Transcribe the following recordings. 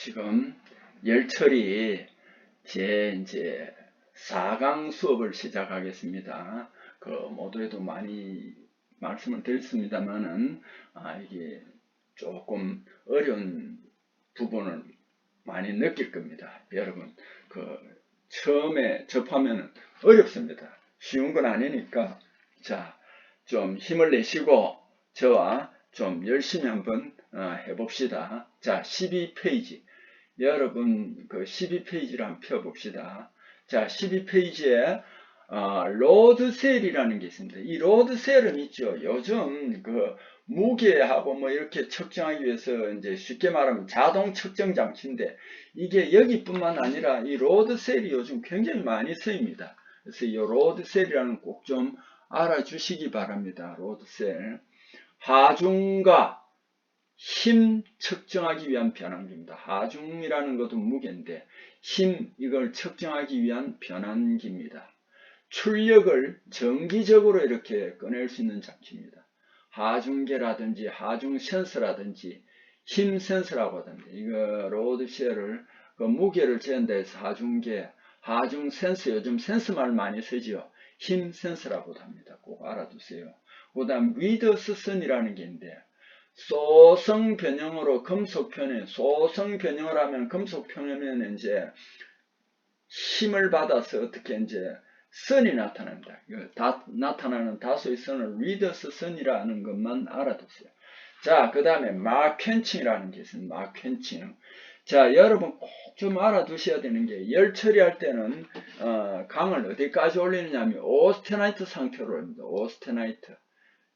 지금 열처리 제 이제 4강 수업을 시작하겠습니다. 그 모두에도 많이 말씀을 드렸습니다만은 이게 조금 어려운 부분을 많이 느낄 겁니다. 여러분 그 처음에 접하면 어렵습니다. 쉬운 건 아니니까 좀 힘을 내시고 저와 좀 열심히 한번 해봅시다. 12페이지. 여러분 그 12페이지를 한번 펴봅시다. 12페이지에 로드셀이라는 게 있습니다. 이 로드셀은 있죠. 요즘 그 무게하고 뭐 이렇게 측정하기 위해서 이제 쉽게 말하면 자동 측정 장치인데 이게 여기뿐만 아니라 이 로드셀이 요즘 굉장히 많이 쓰입니다. 그래서 이 로드셀이라는 꼭 좀 알아주시기 바랍니다. 로드셀. 하중과 힘 측정하기 위한 변환기입니다. 하중이라는 것도 무게인데 힘 이걸 측정하기 위한 변환기입니다. 출력을 정기적으로 이렇게 꺼낼 수 있는 장치입니다. 하중계라든지 하중 센서라든지 힘 센서라고 하던데 이거 로드쉘을 그 무게를 재는다 해서 하중계, 하중 센서 요즘 센서 말 많이 쓰지요. 힘 센서라고도 합니다. 꼭 알아두세요. 그 다음 리더스선이라는 게 있는데 소성 변형으로 금속 표면, 소성 변형을 하면 금속 표면에는 이제 힘을 받아서 어떻게 이제 선이 나타납니다. 나타나는 다수의 선을 리더스 선이라는 것만 알아두세요. 그 다음에 마퀸칭이라는 게 있습니다. 마퀸칭. 여러분 꼭 좀 알아두셔야 되는 게 열 처리할 때는 강을 어디까지 올리느냐 하면 오스테나이트 상태로 올립니다. 오스테나이트.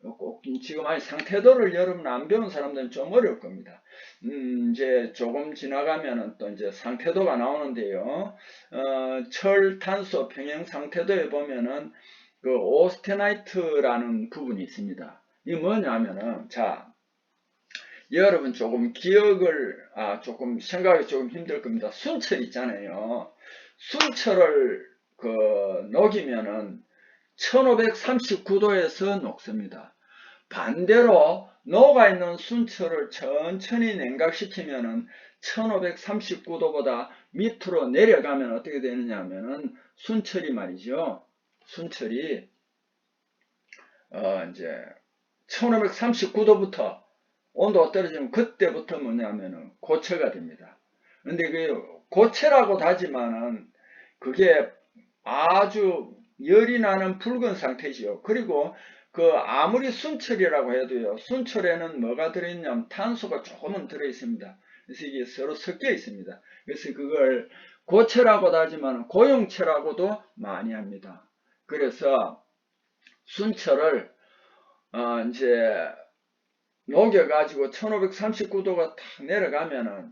꼭 지금 아직 상태도를 여러분 안 배운 사람들은 좀 어려울 겁니다. 이제 조금 지나가면은 또 이제 상태도가 나오는데요. 철, 탄소, 평형 상태도에 보면은 그 오스테나이트라는 부분이 있습니다. 이게 뭐냐면은 여러분 조금 기억을 조금 생각이 조금 힘들 겁니다. 순철 있잖아요. 순철을 녹이면은 1539도에서 녹습니다. 반대로 녹아있는 순철을 천천히 냉각시키면은 1539도보다 밑으로 내려가면 어떻게 되느냐 하면은 순철이 말이죠. 순철이 이제 1539도부터 온도가 떨어지면 그때부터 뭐냐면은 고체가 됩니다. 근데 그 고체라고 하지만은 그게 아주 열이 나는 붉은 상태지요. 그리고 아무리 순철이라고 해도요. 순철에는 뭐가 들어있냐면 탄소가 조금은 들어있습니다. 그래서 이게 서로 섞여 있습니다. 그래서 그걸 고체라고도 하지만 고용체라고도 많이 합니다. 그래서 순철을 이제 녹여가지고 1539도가 탁 내려가면은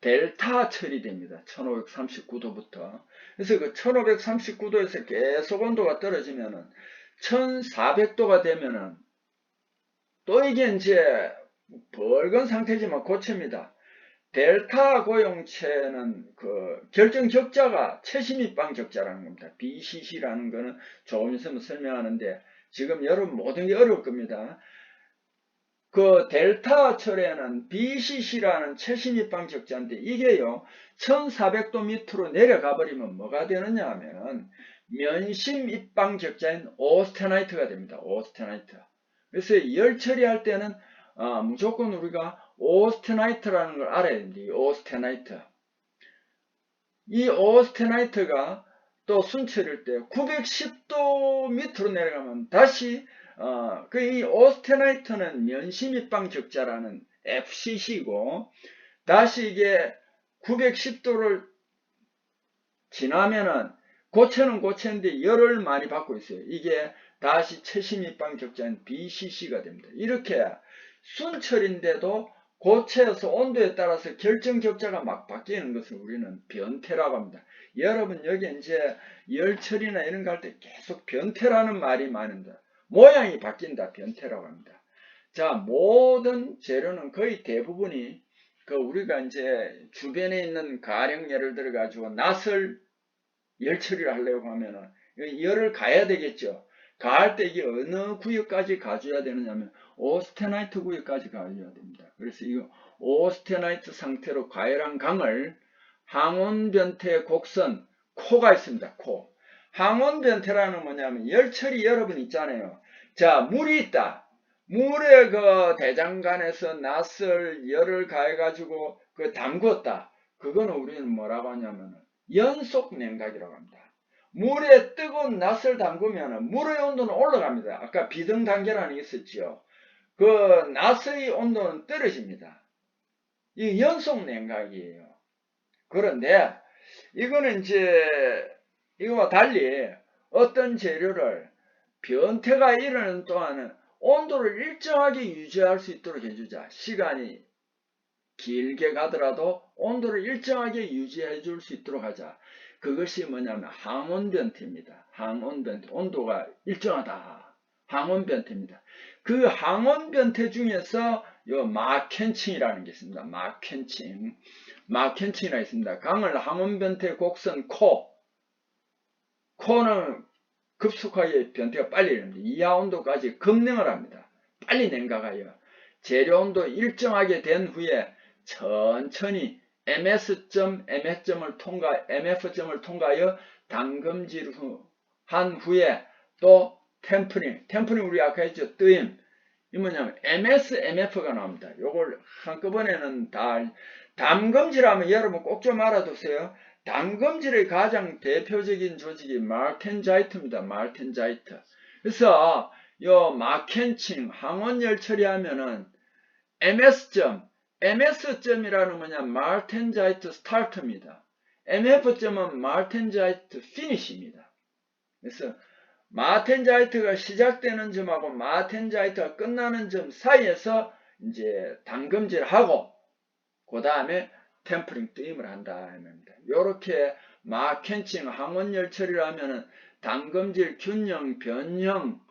델타 철이 됩니다. 1539도부터. 그래서 그 1539도에서 계속 온도가 떨어지면은 1400도가 되면은 또 이게 이제 붉은 상태지만 고체입니다. 델타 고용체는 그 결정 격자가 최신입방 격자라는 겁니다. BCC라는 거는 조금 있으면 설명하는데 지금 여러분 모든 게 어려울 겁니다. 그 델타 철에는 BCC라는 최신입방 격자인데 이게요 1400도 밑으로 내려가 버리면 뭐가 되느냐 하면 면심 입방 격자인 오스테나이트가 됩니다. 오스테나이트. 그래서 열 처리할 때는 무조건 우리가 오스테나이트라는 걸 알아야 됩니다. 이 오스테나이트. 이 오스테나이트가 또 순철일 때 910도 밑으로 내려가면 다시 이 오스테나이트는 면심입방 적자라는 FCC고 다시 이게 910도를 지나면은 고체는 고체인데 열을 많이 받고 있어요. 이게 다시 최심입방 적자인 BCC가 됩니다. 이렇게 순철인데도 고체에서 온도에 따라서 결정 격자가 막 바뀌는 것을 우리는 변태라고 합니다. 여러분 여기 이제 열처리나 이런 거 할 때 계속 변태라는 말이 많은데 모양이 바뀐다 변태라고 합니다. 모든 재료는 거의 대부분이 우리가 이제 주변에 있는 가령 예를 들어 가지고 낫을 열처리를 하려고 하면은 열을 가야 되겠죠. 가할 때 이게 어느 구역까지 가줘야 되느냐면 오스테나이트 구역까지 가줘야 됩니다. 그래서 이거 오스테나이트 상태로 가열한 강을 항온변태 곡선 코가 있습니다. 코. 항온변태라는 뭐냐면 열처리 여러분 있잖아요. 자, 물이 있다. 물에 그 대장간에서 낯을 열을 가해가지고 그 담궜다. 그거는 우리는 뭐라고 하냐면 연속 냉각이라고 합니다. 물에 뜨거운 낯을 담그면 물의 온도는 올라갑니다. 아까 비등 단계라는 게 있었지요. 그 낯의 온도는 떨어집니다. 이 연속 냉각이에요. 그런데 이거는 이제 이거와 달리 어떤 재료를 변태가 일어나는 동안은 온도를 일정하게 유지할 수 있도록 해주자. 시간이 길게 가더라도 온도를 일정하게 유지해 줄 수 있도록 하자. 그것이 뭐냐면 항온변태입니다. 항온변태. 온도가 일정하다. 항온변태입니다. 그 항온변태 중에서 요 마켄칭이라는 게 있습니다. 마켄칭. 마켄칭이라 있습니다. 강을 항온변태 곡선 코. 코는 급속하게 변태가 빨리 일어납니다. 이하 온도까지 급냉을 합니다. 빨리 냉각하여 재료 온도 일정하게 된 후에 천천히 MF점을 통과하여 담금질 한 후에 또 템프링 우리 아까 했죠. 뜨임. 이 뭐냐면 MSMF가 나옵니다. 요걸 한꺼번에는 다 담금질하면 여러분 꼭 좀 알아두세요. 담금질의 가장 대표적인 조직이 말텐자이트입니다. 말텐자이트. 그래서 요 마켄칭 항원열 처리하면은 MS점이라는 뭐냐 말텐자이트 스타트입니다. MF점은 말텐자이트 피니시입니다. 그래서 마텐자이트가 시작되는 점하고 마텐자이트가 끝나는 점 사이에서 이제 담금질하고 그 다음에 템프링 뜨임을 한다. 이렇게 마켄칭 항원열 처리를 하면은 담금질 균형 변형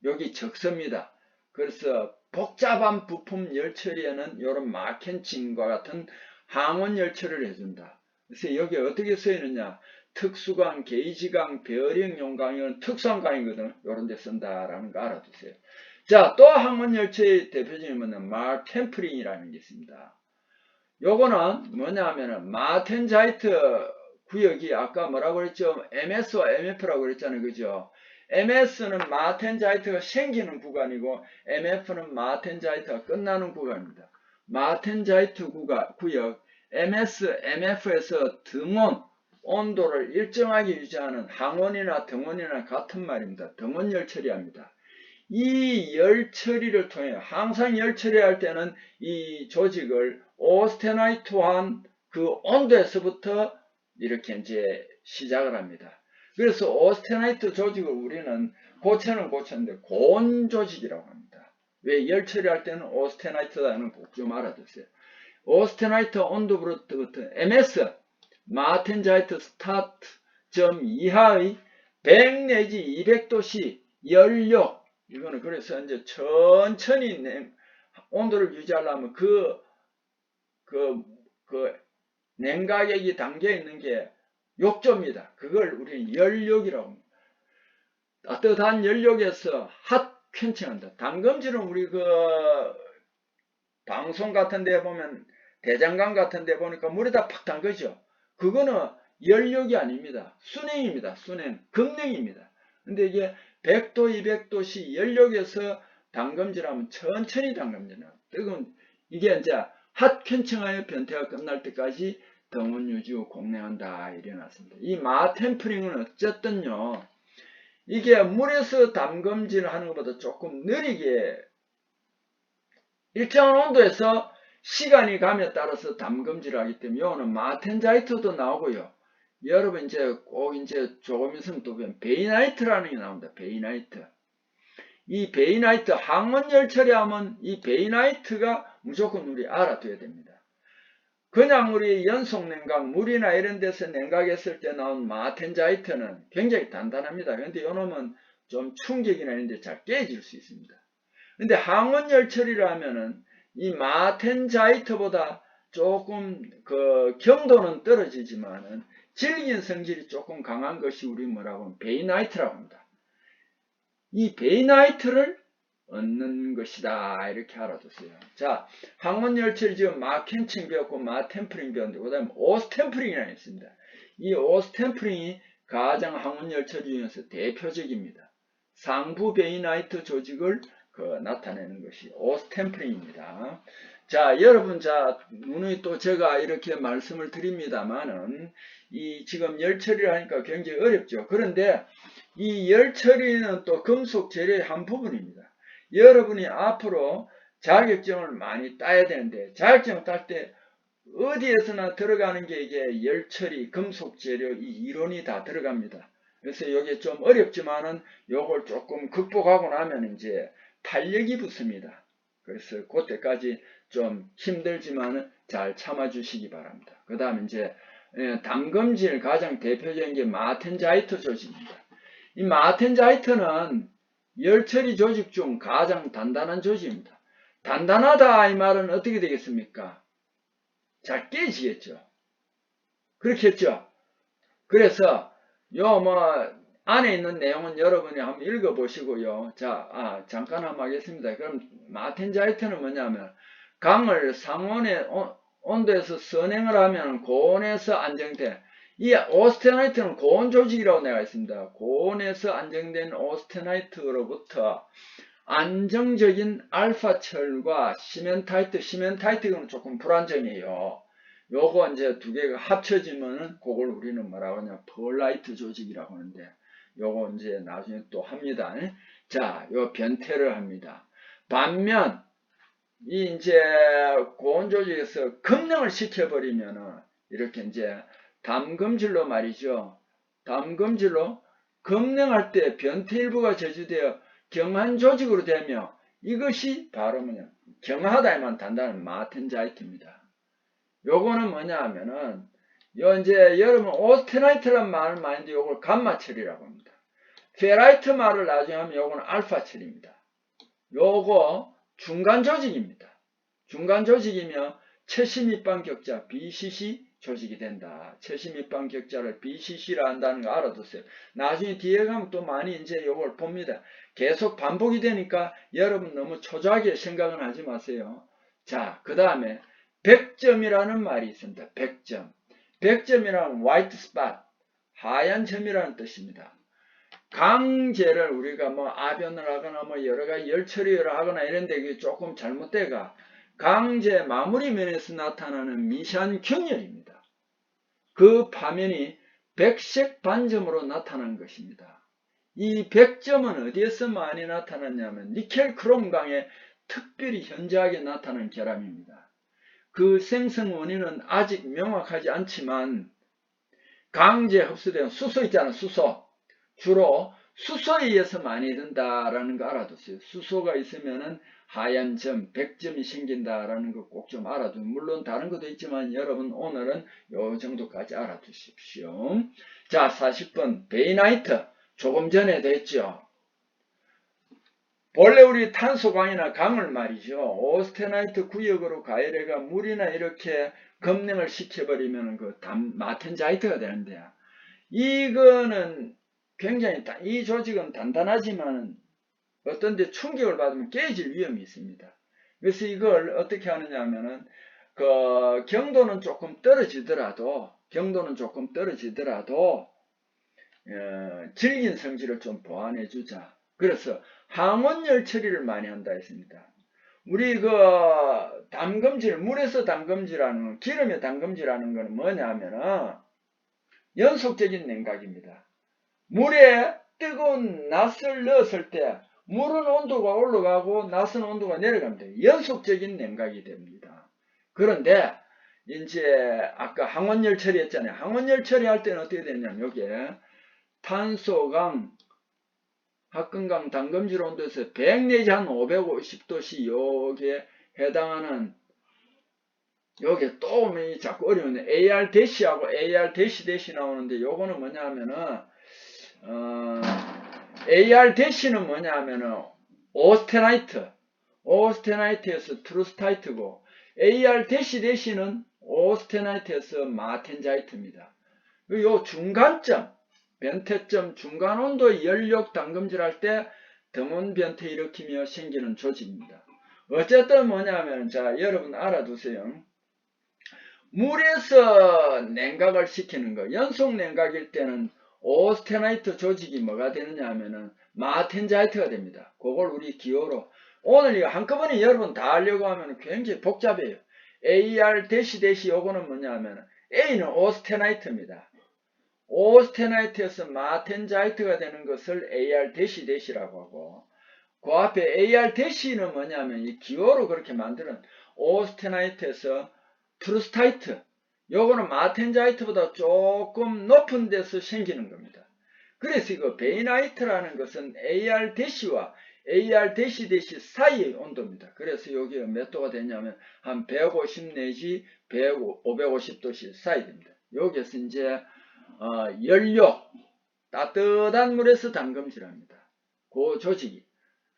여기 적습니다. 그래서 복잡한 부품 열 처리에는 이런 마켄칭과 같은 항원열 처리를 해준다. 그래서 여기 어떻게 쓰이느냐? 특수강, 게이지강, 베어링 용강 이건 특수한 강이거든. 이런 데 쓴다라는 거 알아두세요. 자, 또 항원열 처리 대표적인 뭐냐면 말템프링이라는 게 있습니다. 요거는 뭐냐 하면은 마텐자이트 구역이 아까 뭐라고 그랬죠? MS와 MF라고 그랬잖아요. 그죠? MS는 마텐자이트가 생기는 구간이고 MF는 마텐자이트가 끝나는 구간입니다. 마텐자이트 구역 MS, MF에서 등온 온도를 일정하게 유지하는 항원이나 등온이나 같은 말입니다. 등온열 처리합니다. 이 열 처리를 통해 항상 열 처리할 때는 이 조직을 오스테나이트한 그 온도에서부터 이렇게 이제 시작을 합니다. 그래서 오스테나이트 조직을 우리는 고체는 고체인데 고온 조직이라고 합니다. 왜 열 처리할 때는 오스테나이트라는 꼭 좀 알아두세요. 오스테나이트 온도부터 MS 마텐자이트 스타트 점 이하의 100 내지 200도씨 연료 이거는 그래서 이제 천천히 온도를 유지하려면 그 냉각액이 담겨 있는 게 욕조입니다. 그걸 우리는 연력이라고 합니다. 따뜻한 연력에서 핫 퀸칭한다. 담금질은 우리 그 방송 같은 데 보면 대장간 같은 데 보니까 물에다 팍 담그죠. 그거는 연력이 아닙니다. 순행입니다. 순행. 급냉입니다. 근데 이게 100도, 200도씨 연력에서 담금질하면 천천히 담금질해요. 뜨거운 이게 이제 핫 캔칭하여 변태가 끝날 때까지 등온 유지 후 공냉한다 이래놨습니다. 이 마템프링은 어쨌든요. 이게 물에서 담금질을 하는 것보다 조금 느리게 일정한 온도에서 시간이 감에 따라서 담금질을 하기 때문에 이거는 마텐자이트도 나오고요. 여러분 이제 꼭 이제 조금 있으면 또 보면 베이나이트라는 게 나옵니다. 베이나이트. 이 베이나이트 항원열 처리하면 이 베이나이트가 무조건 우리 알아둬야 됩니다. 그냥 우리 연속 냉각, 물이나 이런 데서 냉각했을 때 나온 마텐자이트는 굉장히 단단합니다. 그런데 이놈은 좀 충격이나 이런 데 잘 깨질 수 있습니다. 근데 항원열 처리를 하면은 이 마텐자이트보다 조금 그 경도는 떨어지지만은 질긴 성질이 조금 강한 것이 우리 뭐라고 하면 베이나이트라고 합니다. 이 베이나이트를 얻는 것이다. 이렇게 알아두세요. 자, 항원열철이 지금 마켄칭 배웠고 마템프링 배웠는데 그 다음에 오스템프링이라는 게 있습니다. 이 오스템프링이 가장 항원열철 중에서 대표적입니다. 상부 베이나이트 조직을 나타내는 것이 오스템프링입니다. 자, 여러분, 자, 누누이 또 제가 이렇게 말씀을 드립니다만은, 이 지금 열처리를 하니까 굉장히 어렵죠. 그런데 이 열처리는 또 금속 재료의 한 부분입니다. 여러분이 앞으로 자격증을 많이 따야 되는데, 자격증 딸 때 어디에서나 들어가는 게 이게 열처리, 금속 재료, 이 이론이 다 들어갑니다. 그래서 이게 좀 어렵지만은 요걸 조금 극복하고 나면 이제 탄력이 붙습니다. 그래서 그때까지 좀 힘들지만은 잘 참아주시기 바랍니다. 그 다음에 이제 담금질 가장 대표적인 게 마텐자이트 조직입니다. 이 마텐자이트는 열처리 조직 중 가장 단단한 조직입니다. 단단하다 이 말은 어떻게 되겠습니까? 잘 깨지겠죠. 그렇겠죠. 그래서 요 안에 있는 내용은 여러분이 한번 읽어보시고요. 자, 잠깐 한번 하겠습니다. 그럼 마텐자이트는 뭐냐면 강을 상온의 온도에서 선행을 하면 고온에서 안정돼. 이 오스테나이트는 고온 조직이라고 내가 있습니다. 고온에서 안정된 오스테나이트로부터 안정적인 알파철과 시멘타이트는 조금 불안정해요. 요거 이제 두 개가 합쳐지면은 그걸 우리는 뭐라고 하냐, 펄라이트 조직이라고 하는데, 요거 이제 나중에 또 합니다. 자, 요 변태를 합니다. 반면 이 이제 고온 조직에서 급냉을 시켜버리면은 이렇게 이제 담금질로 말이죠. 담금질로 급냉할 때 변태 일부가 제주되어 경한 조직으로 되며 이것이 바로 뭐냐, 경하다에만 단단한 마텐자이트입니다. 요거는 뭐냐 하면은 요 이제 여러분 오스테나이트란 말을 많이 하는데 요걸 감마철이라고 합니다. 페라이트 말을 나중에 하면 요거는 알파철입니다. 요거 중간 조직입니다. 중간 조직이며 최심입방 격자 BCC 조직이 된다. 최심입방 격자를 BCC라 한다는 거 알아두세요. 나중에 뒤에 가면 또 많이 이제 요걸 봅니다. 계속 반복이 되니까 여러분 너무 초조하게 생각은 하지 마세요. 자, 그 다음에 100점이라는 말이 있습니다. 100점. 100점이라는 white spot, 하얀 점이라는 뜻입니다. 강제를 우리가 아변을 하거나 여러가지 열처리를 하거나 이런데 조금 잘못돼가 강제 마무리 면에서 나타나는 미세한 균열입니다. 그 파면이 백색 반점으로 나타난 것입니다. 이 100점은 어디에서 많이 나타났냐면 니켈 크롬강에 특별히 현저하게 나타난 결함입니다. 그 생성 원인은 아직 명확하지 않지만 강제 흡수된 수소 있잖아, 수소. 주로 수소에 의해서 많이 든다라는 거 알아두세요. 수소가 있으면은 하얀 점, 100점이 생긴다라는 거 꼭 좀 알아두세요. 물론 다른 것도 있지만 여러분 오늘은 요 정도까지 알아두십시오. 자, 40번 베이나이트. 조금 전에도 했죠. 본래 우리 탄소강이나 강을 말이죠. 오스테나이트 구역으로 가열해가 물이나 이렇게 급냉을 시켜버리면 마텐자이트가 되는데요. 이거는 굉장히 이 조직은 단단하지만 어떤 데 충격을 받으면 깨질 위험이 있습니다. 그래서 이걸 어떻게 하느냐 하면은 경도는 조금 떨어지더라도 질긴 성질을 좀 보완해 주자. 그래서 항원열 처리를 많이 한다 했습니다. 우리 담금질, 물에서 담금질하는, 기름에 담금질하는 거는 뭐냐 하면은 연속적인 냉각입니다. 물에 뜨거운 낫을 넣었을 때 물은 온도가 올라가고 낫은 온도가 내려갑니다. 연속적인 냉각이 됩니다. 그런데 이제 아까 항원열 처리했잖아요. 항원열 처리할 때는 어떻게 되냐면 여기에 탄소강, 합금강, 담금질 온도에서 100 내지 한 550도씨 여기에 해당하는 여기에 또 자꾸 어려운데 AR-하고 AR-대시 나오는데 요거는 뭐냐 하면은 AR-는 뭐냐 하면은 오스테나이트에서 트루스타이트고 AR-는 오스테나이트에서 마텐자이트입니다. 요 중간점, 변태점, 중간 온도 연력 담금질 할 때 등원 변태 일으키며 생기는 조직입니다. 어쨌든 뭐냐면, 자, 여러분 알아두세요. 물에서 냉각을 시키는 거, 연속 냉각일 때는 오스테나이트 조직이 뭐가 되느냐 하면은 마텐자이트가 됩니다. 그걸 우리 기호로, 오늘 이거 한꺼번에 여러분 다 하려고 하면 굉장히 복잡해요. AR 대시 요거는 뭐냐 하면 A는 오스테나이트입니다. 오스테나이트에서 마텐자이트가 되는 것을 AR 대시라고 하고, 그 앞에 AR 대시는 뭐냐면 이 기호로 그렇게 만드는 오스테나이트에서 프루스타이트, 요거는 마텐자이트보다 조금 높은 데서 생기는 겁니다. 그래서 이거 베이나이트라는 것은 AR 대시와 AR 대시 사이의 온도입니다. 그래서 여기 몇 도가 되냐면 한 150 내지 550도씨 사이 됩니다. 여기에서 이제 연료, 따뜻한 물에서 담금질합니다. 그 조직이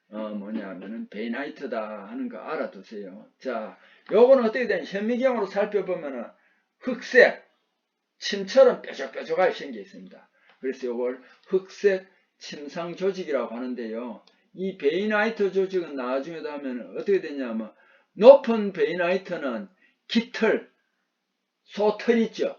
뭐냐면은 베이나이트다 하는 거 알아두세요. 자, 요거는 어떻게 되냐, 현미경으로 살펴보면은 흑색 침처럼 뾰족뾰족하게 생겨 있습니다. 그래서 요걸 흑색 침상 조직이라고 하는데요. 이 베이나이트 조직은 나중에도 하면 어떻게 되냐면, 높은 베이나이트는 깃털, 소털 있죠.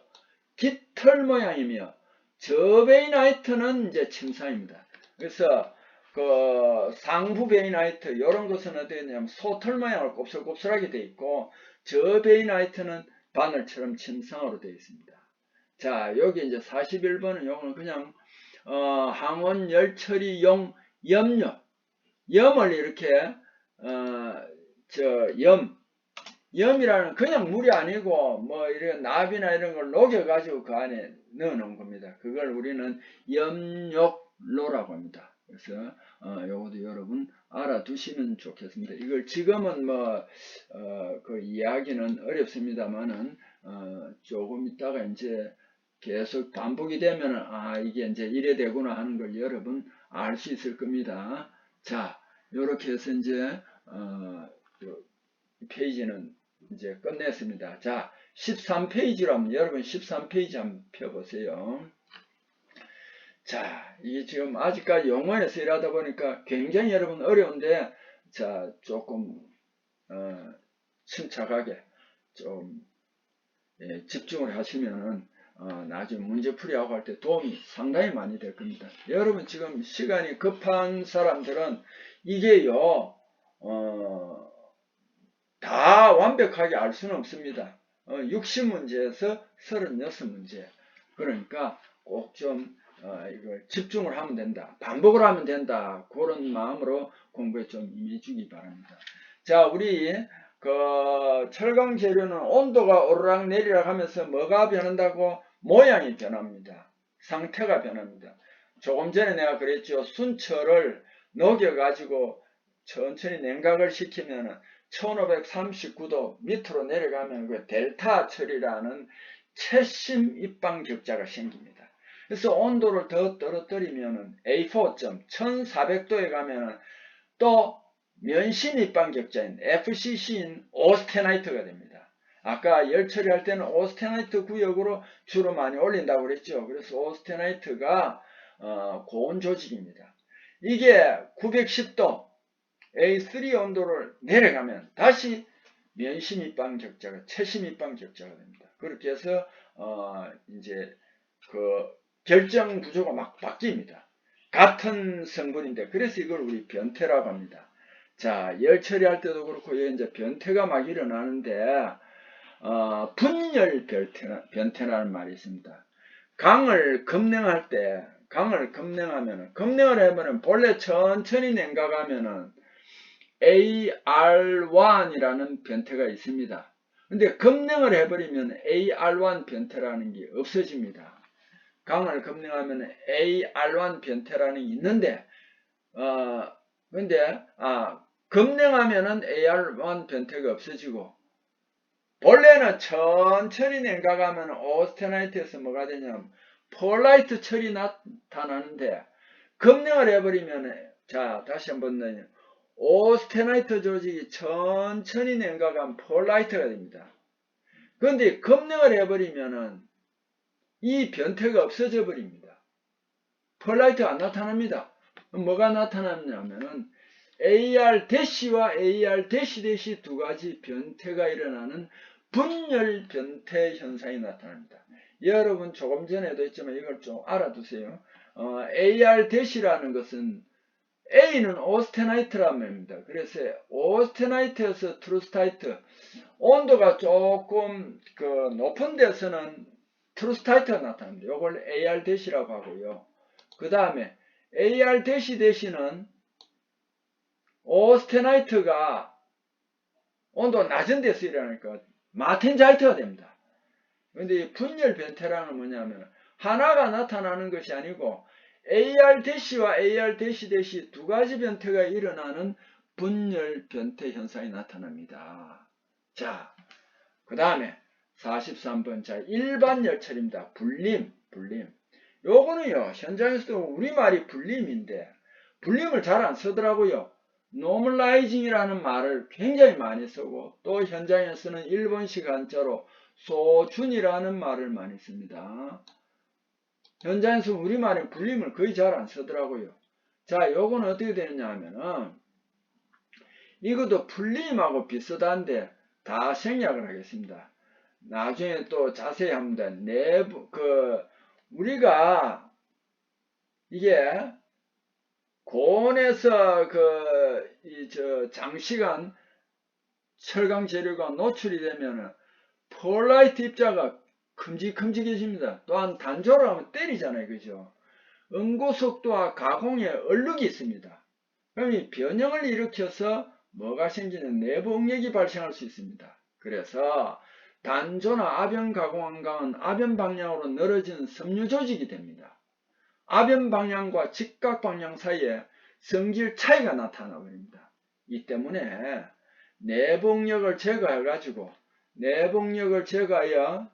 깃털 모양이며, 저베이나이트는 이제 침상입니다. 그래서 그 상부 베이나이트 이런 것은 어떻게 되냐면 소털 모양으로 곱슬곱슬하게 되어 있고, 저베이나이트는 바늘처럼 침상으로 되어 있습니다. 자, 여기 이제 41번은 요거는 그냥 항원 열처리용 염료, 염을 이렇게 염이라는 그냥 물이 아니고 뭐 이런 나비나 이런 걸 녹여 가지고 그 안에 넣어 놓은 겁니다. 그걸 우리는 염욕로라고 합니다. 그래서 요것도 여러분 알아두시면 좋겠습니다. 이걸 지금은 그 이야기는 어렵습니다만은 조금 있다가 이제 계속 반복이 되면은 이게 이제 이래 되구나 하는 걸 여러분 알 수 있을 겁니다. 자, 요렇게 해서 이제 페이지는 이제 끝냈습니다. 자, 13페이지로 한번 여러분 13페이지 한번 펴보세요. 자, 이게 지금 아직까지 영어에서 일하다 보니까 굉장히 여러분 어려운데, 자, 조금 침착하게 좀 집중을 하시면은 나중에 문제풀이하고 할 때 도움이 상당히 많이 될 겁니다. 여러분 지금 시간이 급한 사람들은 이게요 다 완벽하게 알 수는 없습니다. 60문제에서 36문제. 그러니까 꼭 좀 이걸 집중을 하면 된다. 반복을 하면 된다. 그런 마음으로 공부에 좀 임해주기 바랍니다. 자, 우리 그 철강 재료는 온도가 오르락 내리락 하면서 뭐가 변한다고? 모양이 변합니다. 상태가 변합니다. 조금 전에 내가 그랬죠. 순철을 녹여가지고 천천히 냉각을 시키면 1539도 밑으로 내려가면 그 델타 철이라는 채심 입방 격자가 생깁니다. 그래서 온도를 더 떨어뜨리면 A4점 1400도에 가면 또 면심 입방 격자인 FCC인 오스테나이트가 됩니다. 아까 열 처리할 때는 오스테나이트 구역으로 주로 많이 올린다고 그랬죠. 그래서 오스테나이트가 고온 조직입니다. 이게 910도 A3 온도를 내려가면 다시 면심 입방 격자가 채심 입방 격자가 됩니다. 그렇게 해서 이제 그 결정 구조가 막 바뀝니다. 같은 성분인데, 그래서 이걸 우리 변태라고 합니다. 자, 열 처리할 때도 그렇고 이제 변태가 막 일어나는데 분열 변태라는 말이 있습니다. 강을 급냉할 때, 강을 급냉을 해보면 본래 천천히 냉각하면은 AR1이라는 변태가 있습니다. 근데 급냉을 해버리면 AR1 변태라는 게 없어집니다. 강을 급냉하면 AR1 변태라는 게 있는데, 근데 급냉하면은 AR1 변태가 없어지고, 본래는 천천히 냉각하면 오스테나이트에서 뭐가 되냐면 폴라이트 철이 나타나는데, 급냉을 해버리면, 자, 다시 한번 넣어요. 오스테나이트 조직이 천천히 냉각하면 폴라이트가 됩니다. 그런데 급냉을 해버리면은 이 변태가 없어져 버립니다. 폴라이트가 안 나타납니다. 뭐가 나타났냐면은 AR-와 AR-- 두 가지 변태가 일어나는 분열 변태 현상이 나타납니다. 여러분 조금 전에도 했지만 이걸 좀 알아두세요. AR-라는 것은 A는 오스테나이트라는 말입니다. 그래서 오스테나이트에서 트루스타이트, 온도가 조금 높은 데서는 트루스타이트가 나타납니다. 이걸 AR-라고 하고요. 그 다음에 AR-는 오스테나이트가 온도가 낮은 데서 일어나니까 마텐자이트가 됩니다. 근데 분열 변태라는 뭐냐면 하나가 나타나는 것이 아니고 AR-와 AR-- 두 가지 변태가 일어나는 분열 변태 현상이 나타납니다. 자, 그 다음에 43번. 자, 일반 열처리입니다. 불림. 요거는요, 현장에서도 우리말이 불림인데, 불림을 잘 안 쓰더라고요. normalizing이라는 말을 굉장히 많이 쓰고, 또 현장에서는 일본식 한자로 소준이라는 말을 많이 씁니다. 현장에서 우리말에 불림을 거의 잘 안 쓰더라고요. 자, 요거는 어떻게 되느냐 하면은, 이것도 불림하고 비슷한데, 다 생략을 하겠습니다. 나중에 또 자세히 합니다. 우리가, 이게, 고온에서 장시간 철강 재료가 노출이 되면은, 폴라이트 입자가 큼직큼직해집니다. 또한 단조를 하면 때리잖아요. 그죠? 응고속도와 가공에 얼룩이 있습니다. 그럼 이 변형을 일으켜서 뭐가 생기는 내부 응력이 발생할 수 있습니다. 그래서 단조나 아변 가공환강은 아변 방향으로 늘어진 섬유 조직이 됩니다. 아변 방향과 직각 방향 사이에 성질 차이가 나타나 버립니다. 이 때문에 내부 응력을 제거해가지고 내복력을 제거하여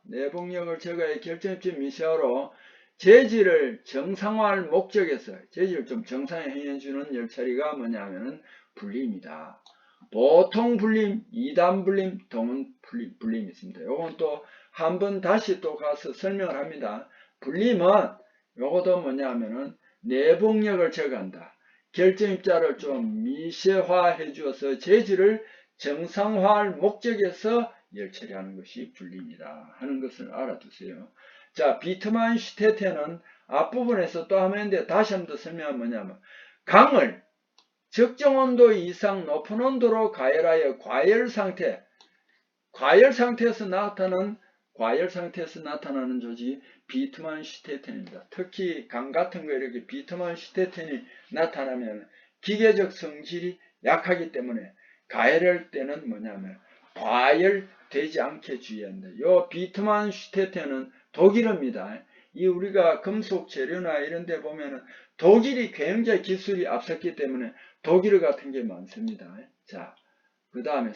결정입체 미세화로 재질을 정상화할 목적에서 재질을 좀 정상화해주는 열처리가 뭐냐면은 분리입니다. 보통 분림, 2단 분림, 동원 분림이 있습니다. 요건 또 한번 다시 또 가서 설명을 합니다. 분림은 요것도 뭐냐면은 내복력을 제거한다. 결정입자를 좀 미세화해 주어서 재질을 정상화할 목적에서 열처리하는 것이 분리입니다. 하는 것을 알아두세요. 자, 비트만슈테트는 앞부분에서 또 하면 있는데 다시 한번 더 설명하면 뭐냐면 강을 적정 온도 이상 높은 온도로 가열하여 과열 상태에서 나타나는 조직이 비트만슈테텐입니다. 특히 강 같은 거 이렇게 비트만슈테텐이 나타나면 기계적 성질이 약하기 때문에 가열할 때는 뭐냐면 과열되지 않게 주의한다. 요 비트만슈테텐은 독일어입니다. 이 우리가 금속 재료나 이런 데 보면은 독일이 굉장히 기술이 앞섰기 때문에 독일어 같은 게 많습니다. 자, 그 다음에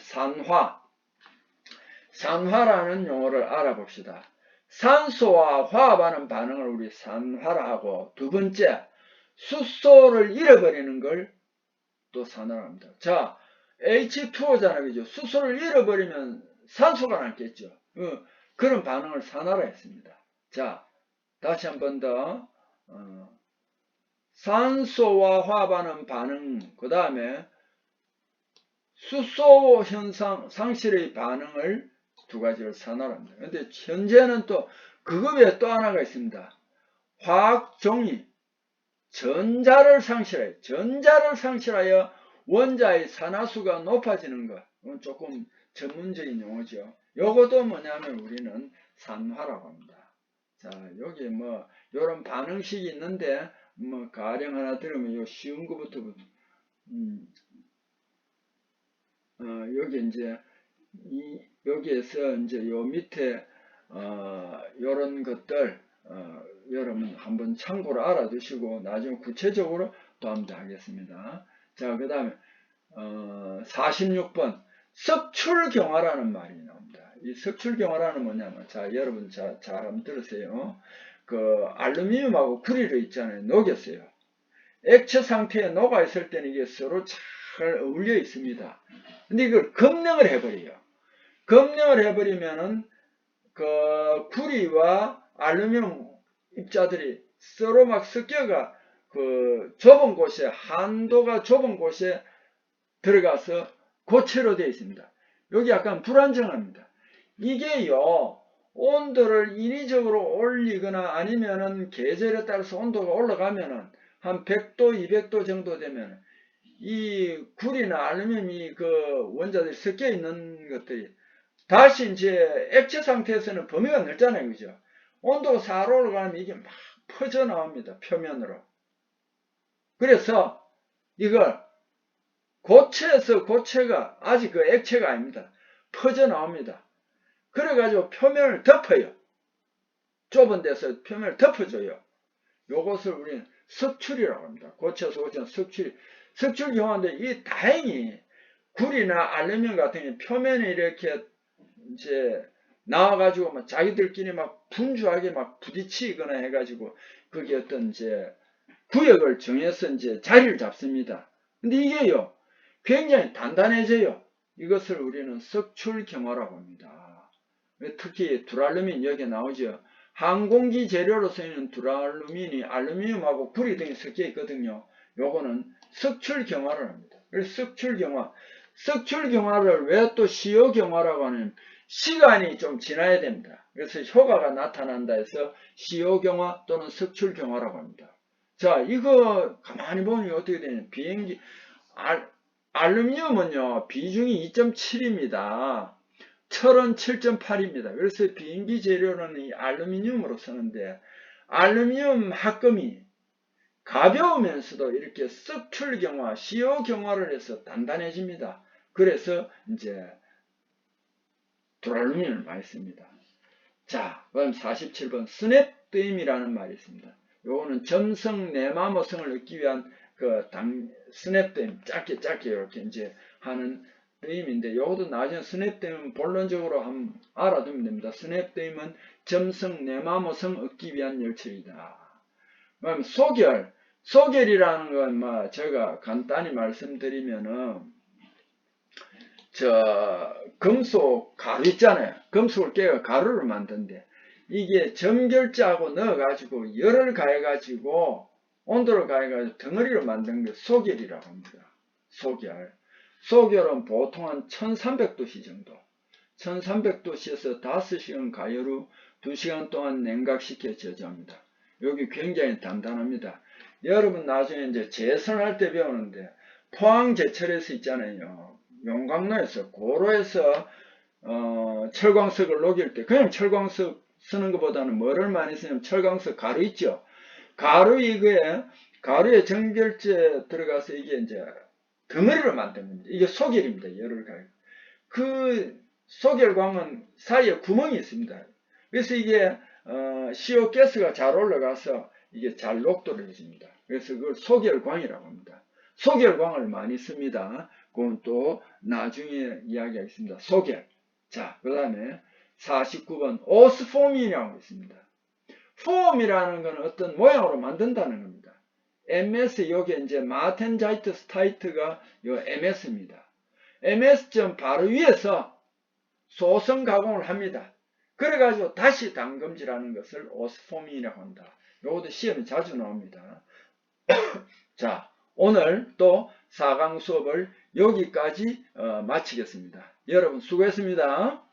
산화라는 용어를 알아봅시다. 산소와 화합하는 반응을 우리 산화라 하고, 두 번째, 수소를 잃어버리는 걸 또 산화라 합니다. 자, H2O잖아요. 그죠? 수소를 잃어버리면 산소가 남겠죠. 그런 반응을 산화라 했습니다. 자, 다시 한 번 더. 산소와 화합하는 반응, 그 다음에 수소 현상 상실의 반응을 두 가지를 산화라 합니다. 그런데 현재는 또 그거 외에 또 하나가 있습니다. 화학 종이, 전자를 상실하여 원자의 산화수가 높아지는 것. 이건 조금 전문적인 용어죠. 요것도 뭐냐면 우리는 산화라고 합니다. 자, 여기 뭐 요런 반응식이 있는데 뭐 가령 하나 들으면 요 쉬운 것부터 여기 이제 여기에서 이제 요 밑에 요런 것들 여러분 한번 참고로 알아두시고 나중에 구체적으로 또 한번 하겠습니다. 자, 그 다음에 46번 석출경화라는 말이 나옵니다. 이 석출경화라는 뭐냐면, 자, 여러분 잘 한번 들으세요. 그 알루미늄하고 구리를 있잖아요. 녹였어요. 액체 상태에 녹아 있을 때는 이게 서로 잘 어울려 있습니다. 근데 이걸 검령을 해버려요. 검령을 해버리면은 그 구리와 알루미늄 입자들이 서로 막 섞여가 그 좁은 곳에, 한도가 좁은 곳에 들어가서 고체로 되어 있습니다. 여기 약간 불안정합니다. 이게요, 온도를 인위적으로 올리거나 아니면은 계절에 따라서 온도가 올라가면은 한 100도, 200도 정도 되면 이 구리나 알루미늄이 그 원자들이 섞여 있는 것들이 다시 이제 액체 상태에서는 범위가 넓잖아요. 그죠? 온도가 살 올라가면 이게 막 퍼져 나옵니다. 표면으로. 그래서 이걸 고체에서 고체가 아직 그 액체가 아닙니다. 퍼져 나옵니다. 그래가지고 표면을 덮어요. 좁은 데서 표면을 덮어줘요. 요것을 우리는 석출이라고 합니다. 고체에서 고체는 석출 경우인데 이 다행히 구리나 알루미늄 같은 경우 표면에 이렇게 이제 나와가지고 막 자기들끼리 막 분주하게 막 부딪히거나 해가지고 그게 어떤 이제 구역을 정해서 이제 자리를 잡습니다. 근데 이게요 굉장히 단단해져요. 이것을 우리는 석출경화라고 합니다. 특히 두랄루민 여기에 나오죠. 항공기 재료로 쓰이는 두랄루민이 알루미늄하고 구리 등이 섞여 있거든요. 요거는 석출경화를 합니다. 그래서 석출경화를 왜 또 시효경화라고 하냐면 시간이 좀 지나야 됩니다. 그래서 효과가 나타난다 해서 시효경화 또는 석출경화라고 합니다. 자, 이거 가만히 보면 어떻게 되냐면 비행기 알루미늄은요 비중이 2.7입니다. 철은 7.8입니다. 그래서 비행기 재료는 이 알루미늄으로 쓰는데 알루미늄 합금이 가벼우면서도 이렇게 석출경화, 시효경화를 해서 단단해집니다. 그래서 이제 두랄루민을 많이 씁니다. 자, 그럼 47번 스냅드임이라는 말이 있습니다. 요거는 점성, 내마모성을 얻기 위한 그 스냅드임, 짧게 이렇게 이제 하는 드임인데, 요것도 나중에 스냅드임은 본론적으로 한번 알아두면 됩니다. 스냅드임은 점성, 내마모성 얻기 위한 열처리다. 그럼 소결이라는 건 뭐 제가 간단히 말씀드리면은 금속 가루 있잖아요. 금속을 깨가 가루를 만든데 이게 점결제하고 넣어가지고 열을 가해가지고 온도를 가해가지고 덩어리를 만든 게 소결이라고 합니다. 소결은 보통 한 1300도씨 정도. 1300도씨에서 5시간 가열 후 2시간 동안 냉각시켜 저장합니다. 여기 굉장히 단단합니다. 여러분 나중에 이제 제선할 때 배우는데 포항제철에서 있잖아요. 용광로에서 고로에서 철광석을 녹일 때 그냥 철광석 쓰는 것보다는 뭐를 많이 쓰냐면 철광석 가루 있죠. 가루에 정결제 들어가서 이게 이제 덩어리를 만든 겁니다. 이게 소결입니다. 열을 가해. 그 소결광은 사이에 구멍이 있습니다. 그래서 이게 CO 가스가 잘 올라가서 이게 잘 녹도를 해줍니다. 그래서 그걸 소결광이라고 합니다. 소결광을 많이 씁니다. 그건 또 나중에 이야기하겠습니다. 소결. 자, 그 다음에 49번 오스폼이라고 있습니다. 폼이라는 건 어떤 모양으로 만든다는 겁니다. MS 요게 이제 마텐자이트 스타이트가 요 MS입니다. MS 점 바로 위에서 소성 가공을 합니다. 그래가지고 다시 담금질하는 것을 오스폼이라고 한다. 요것도 시험에 자주 나옵니다. 자, 오늘 또 4강 수업을 여기까지 마치겠습니다. 여러분 수고했습니다.